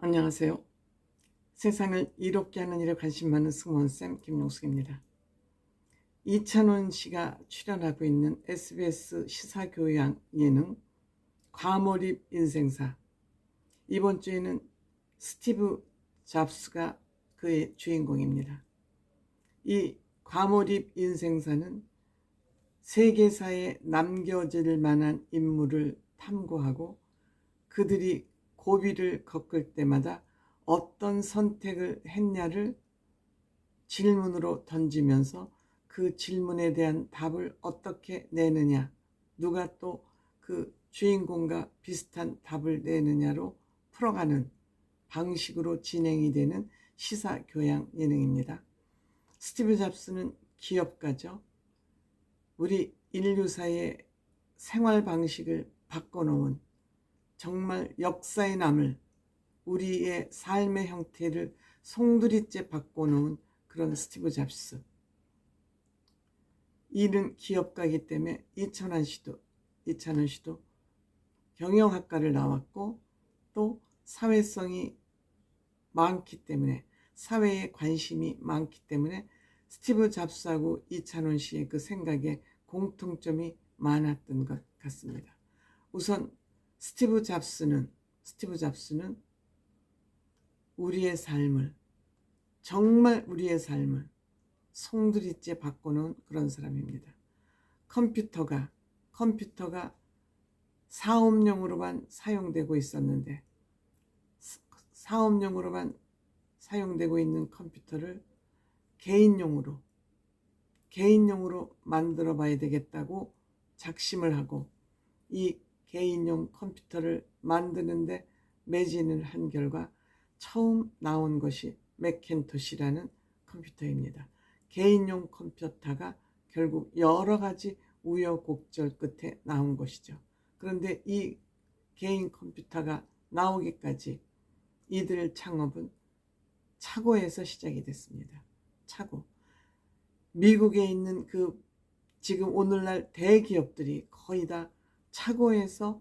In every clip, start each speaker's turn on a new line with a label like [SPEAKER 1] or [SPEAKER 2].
[SPEAKER 1] 안녕하세요. 세상을 이롭게 하는 일에 관심 많은 승무원쌤 김용숙입니다. 이찬원 씨가 출연하고 있는 SBS 시사교양 예능 과몰입 인생사, 이번 주에는 스티브 잡스가 그의 주인공입니다. 이 과몰입 인생사는 세계사에 남겨질 만한 인물을 탐구하고 그들이 고비를 겪을 때마다 어떤 선택을 했냐를 질문으로 던지면서 그 질문에 대한 답을 어떻게 내느냐, 누가 또 그 주인공과 비슷한 답을 내느냐로 풀어가는 방식으로 진행이 되는 시사교양 예능입니다. 스티브 잡스는 기업가죠. 우리 인류사의 생활 방식을 바꿔놓은, 정말 역사에 남을, 우리의 삶의 형태를 송두리째 바꿔놓은 그런 스티브 잡스. 이는 기업가이기 때문에 이찬원 씨도 경영학과를 나왔고 또 사회성이 많기 때문에, 사회에 관심이 많기 때문에 스티브 잡스하고 이찬원 씨의 그 생각에 공통점이 많았던 것 같습니다. 우선 스티브 잡스는 우리의 삶을, 정말 우리의 삶을 송두리째 바꿔놓은 그런 사람입니다. 컴퓨터가 사업용으로만 사용되고 있었는데, 사업용으로만 사용되고 있는 컴퓨터를 개인용으로 만들어 봐야 되겠다고 작심을 하고 이 개인용 컴퓨터를 만드는데 매진을 한 결과 처음 나온 것이 맥킨토시라는 컴퓨터입니다. 개인용 컴퓨터가 결국 여러 가지 우여곡절 끝에 나온 것이죠. 그런데 이 개인 컴퓨터가 나오기까지 이들 창업은 차고에서 시작이 됐습니다. 차고. 미국에 있는 그 지금 오늘날 대기업들이 거의 다 차고에서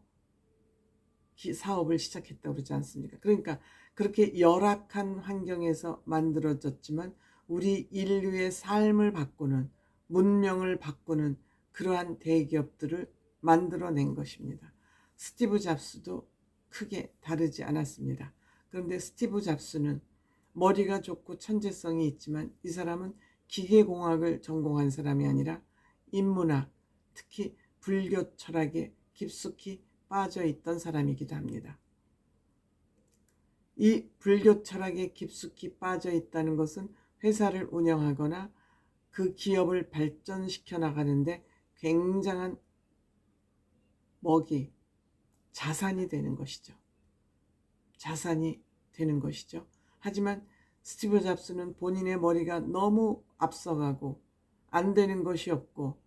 [SPEAKER 1] 사업을 시작했다고 그러지 않습니까? 그러니까 그렇게 열악한 환경에서 만들어졌지만 우리 인류의 삶을 바꾸는, 문명을 바꾸는 그러한 대기업들을 만들어낸 것입니다. 스티브 잡스도 크게 다르지 않았습니다. 그런데 스티브 잡스는 머리가 좋고 천재성이 있지만 이 사람은 기계공학을 전공한 사람이 아니라 인문학, 특히 불교 철학에 깊숙이 빠져 있던 사람이기도 합니다. 이 불교 철학에 깊숙이 빠져 있다는 것은 회사를 운영하거나 그 기업을 발전시켜 나가는데 굉장한 자산이 되는 것이죠. 하지만 스티브 잡스는 본인의 머리가 너무 앞서가고 안 되는 것이 없고,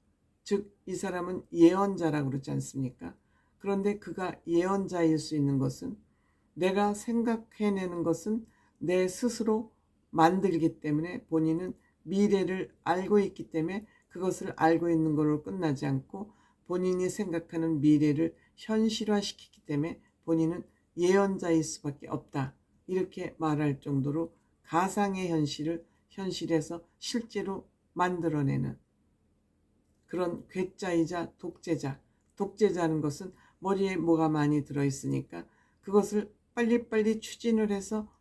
[SPEAKER 1] 즉 이 사람은 예언자라고 그러지 않습니까? 그런데 그가 예언자일 수 있는 것은, 내가 생각해내는 것은 내 스스로 만들기 때문에, 본인은 미래를 알고 있기 때문에 그것을 알고 있는 걸로 끝나지 않고 본인이 생각하는 미래를 현실화시키기 때문에 본인은 예언자일 수밖에 없다, 이렇게 말할 정도로 가상의 현실을 현실에서 실제로 만들어내는 그런 괴짜이자 독재자는 것은 머리에 뭐가 많이 들어있으니까 그것을 빨리빨리 추진을 해서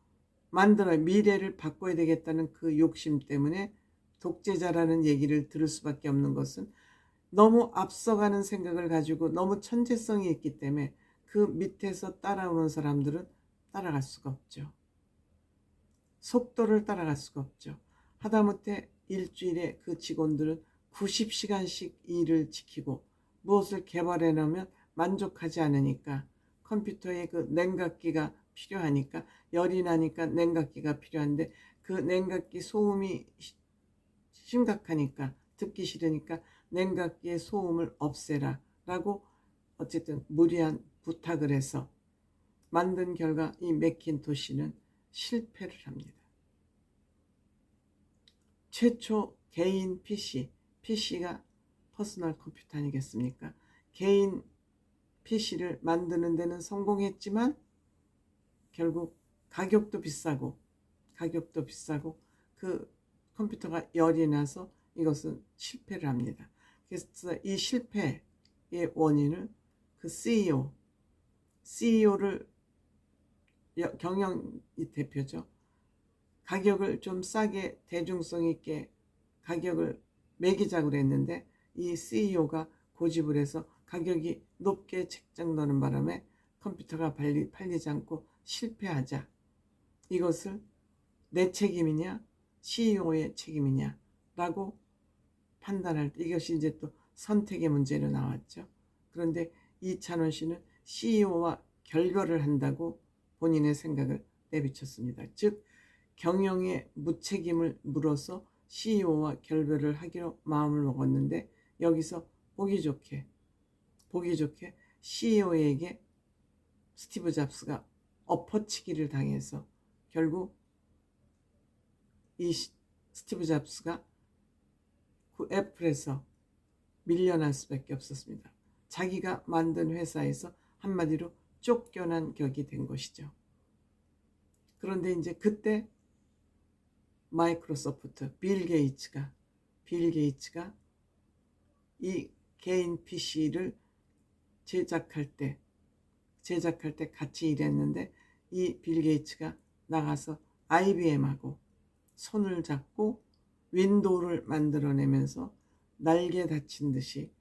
[SPEAKER 1] 미래를 바꿔야 되겠다는 그 욕심 때문에 독재자라는 얘기를 들을 수밖에 없는 것은, 너무 앞서가는 생각을 가지고 너무 천재성이 있기 때문에 그 밑에서 따라오는 사람들은 따라갈 수가 없죠. 속도를 따라갈 수가 없죠. 하다못해 일주일에 그 직원들은 90시간씩 일을 지키고 무엇을 개발해 놓으면 만족하지 않으니까, 컴퓨터에 그 냉각기가 필요하니까, 열이 나니까 냉각기가 필요한데 그 냉각기 소음이 심각하니까, 듣기 싫으니까 냉각기의 소음을 없애라 라고 어쨌든 무리한 부탁을 해서 만든 결과 이 맥킨토시는 실패를 합니다. 최초 개인 PC가 퍼스널 컴퓨터 아니겠습니까? 개인 PC를 만드는 데는 성공했지만 결국 가격도 비싸고 그 컴퓨터가 열이 나서 이것은 실패를 합니다. 그래서 이 실패의 원인을 그 CEO를 경영이 대표죠. 가격을 좀 싸게 대중성 있게 가격을 매기자고 그랬는데 이 CEO가 고집을 해서 가격이 높게 책정되는 바람에 컴퓨터가 팔리지 않고 실패하자. 이것을 내 책임이냐 CEO의 책임이냐 라고 판단할 때 이것이 이제 또 선택의 문제로 나왔죠. 그런데 이찬원 씨는 CEO와 결별을 한다고 본인의 생각을 내비쳤습니다. 즉 경영의 무책임을 물어서 CEO와 결별을 하기로 마음을 먹었는데 여기서 보기 좋게 CEO에게 스티브 잡스가 엎어치기를 당해서 결국 이 스티브 잡스가 그 애플에서 밀려날 수밖에 없었습니다. 자기가 만든 회사에서 한마디로 쫓겨난 격이 된 것이죠. 그런데 이제 그때 마이크로소프트 빌 게이츠가 이 개인 PC를 제작할 때 같이 일했는데 이 빌 게이츠가 나가서 IBM하고 손을 잡고 윈도우를 만들어내면서 날개 다친 듯이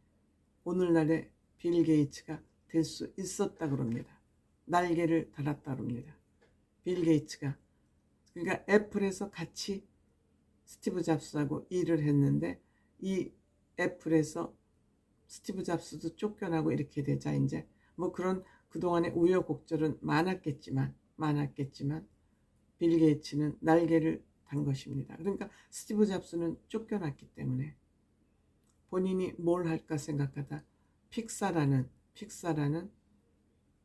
[SPEAKER 1] 오늘날의 빌 게이츠가 될 수 있었다 그럽니다. 날개를 달았다 그럽니다. 빌 게이츠가. 그러니까 애플에서 같이 스티브 잡스하고 일을 했는데 이 애플에서 스티브 잡스도 쫓겨나고 이렇게 되자 이제 뭐 그런 그동안의 우여곡절은 많았겠지만 빌 게이츠는 날개를 단 것입니다. 그러니까 스티브 잡스는 쫓겨났기 때문에 본인이 뭘 할까 생각하다 픽사라는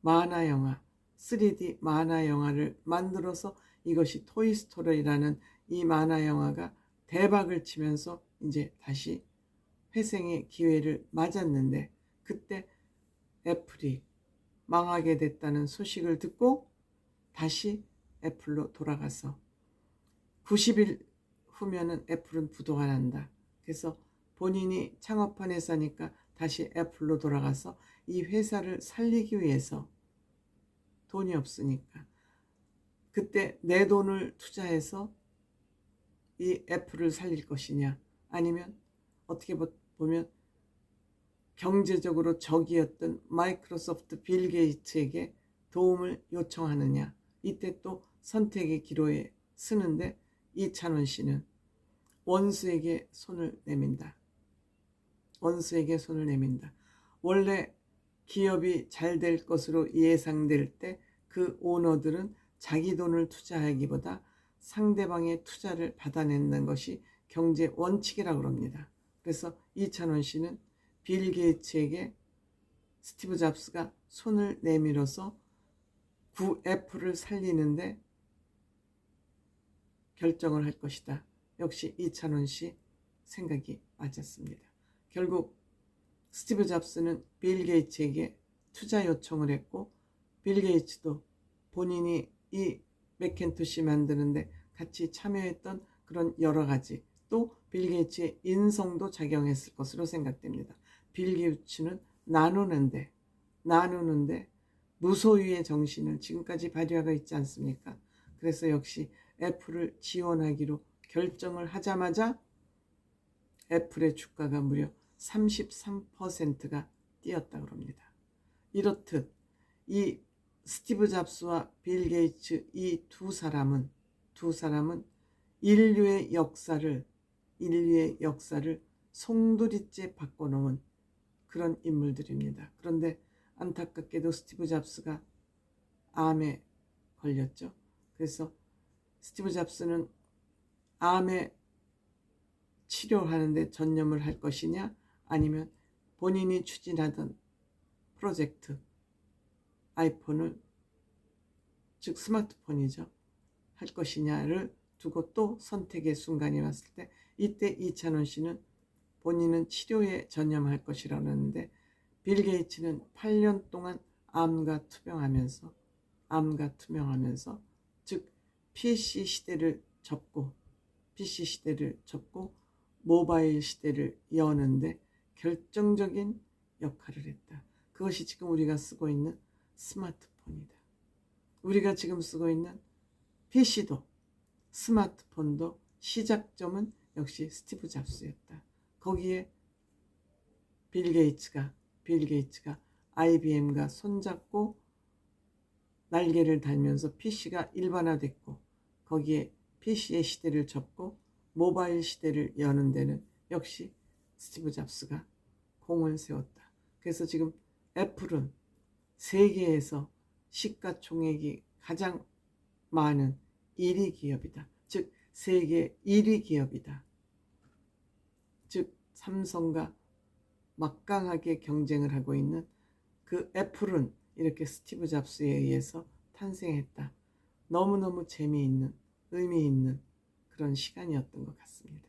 [SPEAKER 1] 만화 영화 3D 만화 영화를 만들어서 이것이 토이스토리라는 이 만화 영화가 대박을 치면서 이제 다시 회생의 기회를 맞았는데 그때 애플이 망하게 됐다는 소식을 듣고 다시 애플로 돌아가서 90일 후면은 애플은 부도가 난다. 그래서 본인이 창업한 회사니까 다시 애플로 돌아가서 이 회사를 살리기 위해서 돈이 없으니까 그때 내 돈을 투자해서 이 애플을 살릴 것이냐 아니면 어떻게 보면 경제적으로 적이었던 마이크로소프트 빌 게이츠에게 도움을 요청하느냐 이때 또 선택의 기로에 서는데 이찬원 씨는 원수에게 손을 내민다. 원래 기업이 잘 될 것으로 예상될 때 그 오너들은 자기 돈을 투자하기보다 상대방의 투자를 받아내는 것이 경제 원칙이라고 합니다. 그래서 이찬원 씨는 빌 게이츠에게 스티브 잡스가 손을 내밀어서 애플을 살리는데 결정을 할 것이다. 역시 이찬원 씨 생각이 맞았습니다. 결국 스티브 잡스는 빌 게이츠에게 투자 요청을 했고 빌 게이츠도 본인이 이 맥킨토시 만드는데 같이 참여했던 그런 여러 가지 또 빌 게이츠의 인성도 작용했을 것으로 생각됩니다. 빌 게이츠는 나누는데 무소유의 정신을 지금까지 발휘하고 있지 않습니까? 그래서 역시 애플을 지원하기로 결정을 하자마자 애플의 주가가 무려 33%가 뛰었다고 합니다. 이렇듯 이 스티브 잡스와 빌 게이츠 이 두 사람은 인류의 역사를 송두리째 바꿔놓은 그런 인물들입니다. 그런데 안타깝게도 스티브 잡스가 암에 걸렸죠. 그래서 스티브 잡스는 암에 치료하는데 전념을 할 것이냐 아니면 본인이 추진하던 프로젝트 아이폰을 즉 스마트폰이죠 할 것이냐를 두고 또 선택의 순간이 왔을 때 이때 이찬원 씨는 본인은 치료에 전념할 것이라고 하는데 빌 게이츠는 8년 동안 암과 투병하면서 즉 PC 시대를 접고 모바일 시대를 여는데 결정적인 역할을 했다. 그것이 지금 우리가 쓰고 있는 스마트폰이다. 우리가 지금 쓰고 있는 PC도 스마트폰도 시작점은 역시 스티브 잡스였다. 거기에 빌 게이츠가 IBM과 손잡고 날개를 달면서 PC가 일반화됐고 거기에 PC의 시대를 접고 모바일 시대를 여는 데는 역시 스티브 잡스가 공을 세웠다. 그래서 지금 애플은 세계에서 시가총액이 가장 많은 1위 기업이다. 즉 세계 1위 기업이다. 즉 삼성과 막강하게 경쟁을 하고 있는 그 애플은 이렇게 스티브 잡스에 의해서 탄생했다. 너무너무 재미있는 의미 있는 그런 시간이었던 것 같습니다.